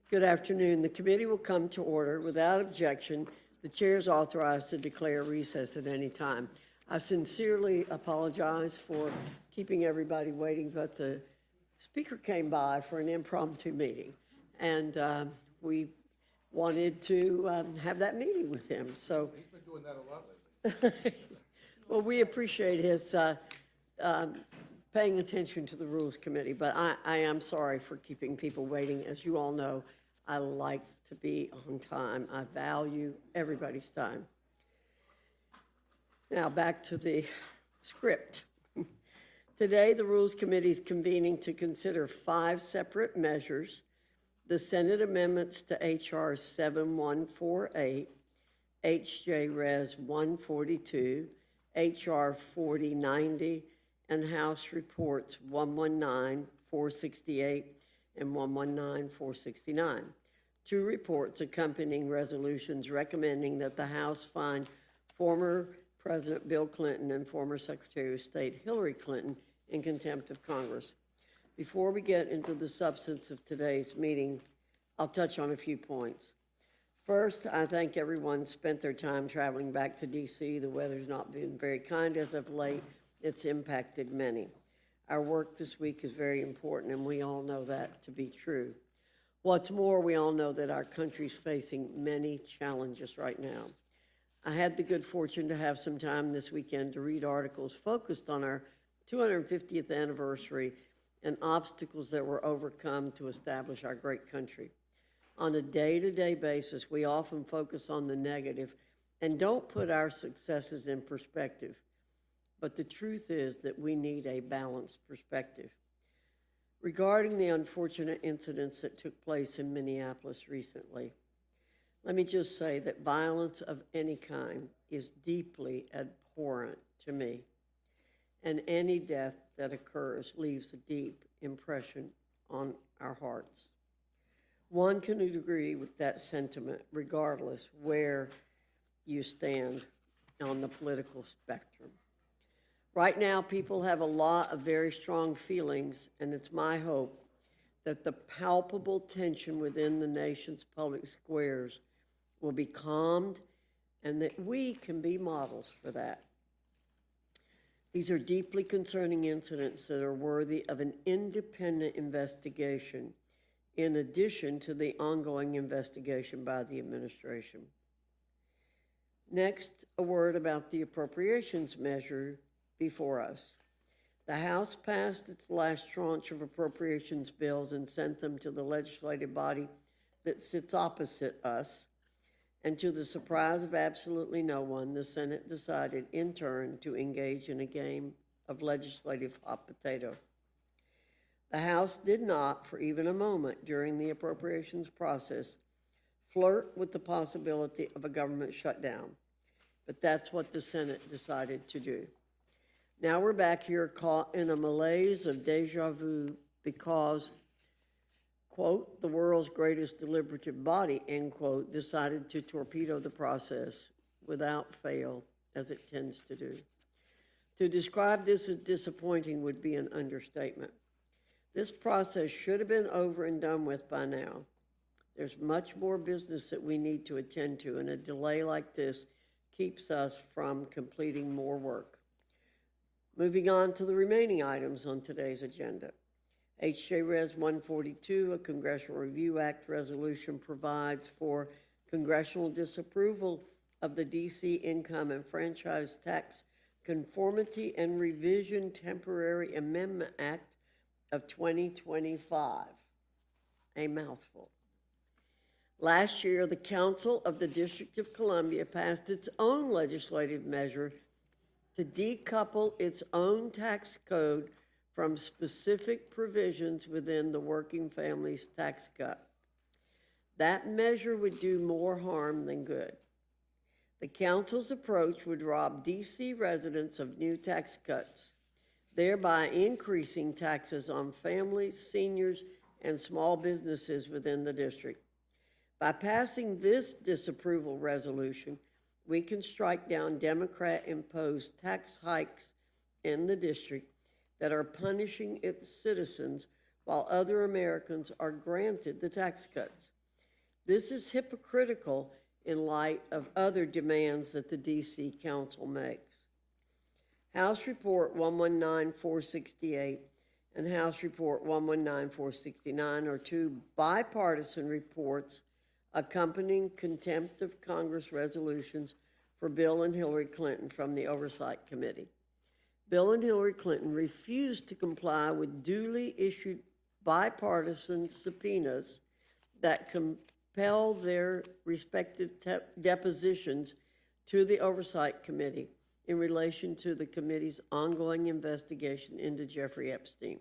Good afternoon. The committee will come to order. Without objection, the chair is authorized to declare recess at any time. I sincerely apologize for keeping everybody waiting, but the speaker came by for an impromptu meeting, and we wanted to have that meeting with him. So He's been doing that a lot lately. well, we appreciate his paying attention to the Rules Committee, but I am sorry for keeping people waiting. As you all know, I like to be on time. I value everybody's time. Now, back to the script. Today, the Rules Committee is convening to consider 5 separate measures: the Senate amendments to H.R. 7148, H.J. Res. 142, H.R. 4090, and House Reports 119, 468, and 119, 469. 2 reports accompanying resolutions recommending that the House find former President Bill Clinton and former Secretary of State Hillary Clinton in contempt of Congress. Before we get into the substance of today's meeting, I'll touch on a few points. First, I thank everyone spent their time traveling back to D.C. The weather's not been very kind as of late. It's impacted many. Our work this week is very important, and we all know that to be true. What's more, we all know that our country's facing many challenges right now. I had the good fortune to have some time this weekend to read articles focused on our 250th anniversary and obstacles that were overcome to establish our great country. On a day-to-day basis, we often focus on the negative and don't put our successes in perspective. But the truth is that we need a balanced perspective. Regarding the unfortunate incidents that took place in Minneapolis recently, let me just say that violence of any kind is deeply abhorrent to me, and any death that occurs leaves a deep impression on our hearts. One can agree with that sentiment regardless where you stand on the political spectrum. Right now, people have a lot of very strong feelings, and it's my hope that the palpable tension within the nation's public squares will be calmed and that we can be models for that. These are deeply concerning incidents that are worthy of an independent investigation, in addition to the ongoing investigation by the administration. Next, a word about the appropriations measure before us. The House passed its last tranche of appropriations bills and sent them to the legislative body that sits opposite us. And to the surprise of absolutely no one, the Senate decided in turn to engage in a game of legislative hot potato. The House did not, for even a moment during the appropriations process, flirt with the possibility of a government shutdown. But that's what the Senate decided to do. Now we're back here caught in a malaise of deja vu because, quote, the world's greatest deliberative body, end quote, decided to torpedo the process without fail, as it tends to do. To describe this as disappointing would be an understatement. This process should have been over and done with by now. There's much more business that we need to attend to, and a delay like this keeps us from completing more work. Moving on to the remaining items on today's agenda. H.J. Res. 142, a Congressional Review Act resolution, provides for congressional disapproval of the D.C. Income and Franchise Tax Conformity and Revision Temporary Amendment Act of 2025. A mouthful. Last year, the Council of the District of Columbia passed its own legislative measure to decouple its own tax code from specific provisions within the Working Families Tax Cut. That measure would do more harm than good. The council's approach would rob D.C. residents of new tax cuts, thereby increasing taxes on families, seniors, and small businesses within the district. By passing this disapproval resolution, we can strike down Democrat-imposed tax hikes in the district that are punishing its citizens while other Americans are granted the tax cuts. This is hypocritical in light of other demands that the DC Council makes. House Report 119468 and House Report 119469 are two bipartisan reports accompanying contempt of Congress resolutions for Bill and Hillary Clinton from the Oversight Committee. Bill and Hillary Clinton refused to comply with duly issued bipartisan subpoenas that compel their respective depositions to the Oversight Committee in relation to the committee's ongoing investigation into Jeffrey Epstein.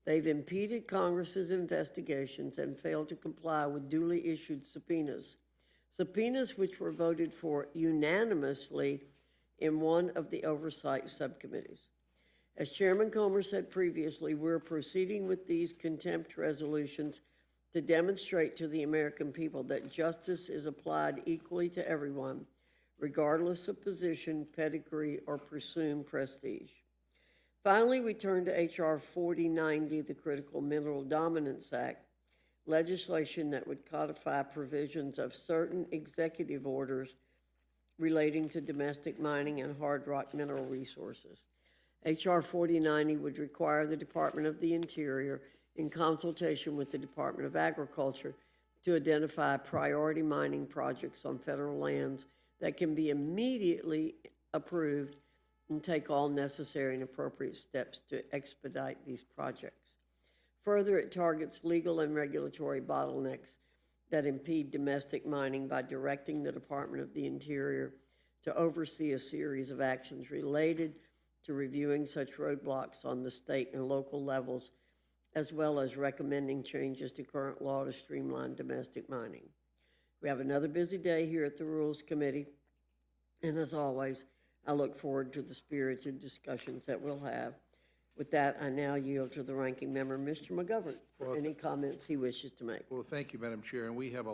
They've impeded Congress's investigations and failed to comply with duly issued subpoenas, subpoenas which were voted for unanimously in one of the oversight subcommittees. As Chairman Comer said previously, we're proceeding with these contempt resolutions to demonstrate to the American people that justice is applied equally to everyone, regardless of position, pedigree, or presumed prestige. Finally, we turn to H.R. 4090, the Critical Mineral Dominance Act, legislation that would codify provisions of certain executive orders relating to domestic mining and hard rock mineral resources. H.R. 4090 would require the Department of the Interior, in consultation with the Department of Agriculture, to identify priority mining projects on federal lands that can be immediately approved and take all necessary and appropriate steps to expedite these projects. Further, it targets legal and regulatory bottlenecks that impede domestic mining by directing the Department of the Interior to oversee a series of actions related to reviewing such roadblocks on the state and local levels, as well as recommending changes to current law to streamline domestic mining. We have another busy day here at the Rules Committee, and as always, I look forward to the spirited discussions that we'll have. With that, I now yield to the ranking member, Mr. McGovern, for any comments he wishes to make. Well, thank you, Madam Chair, and we have a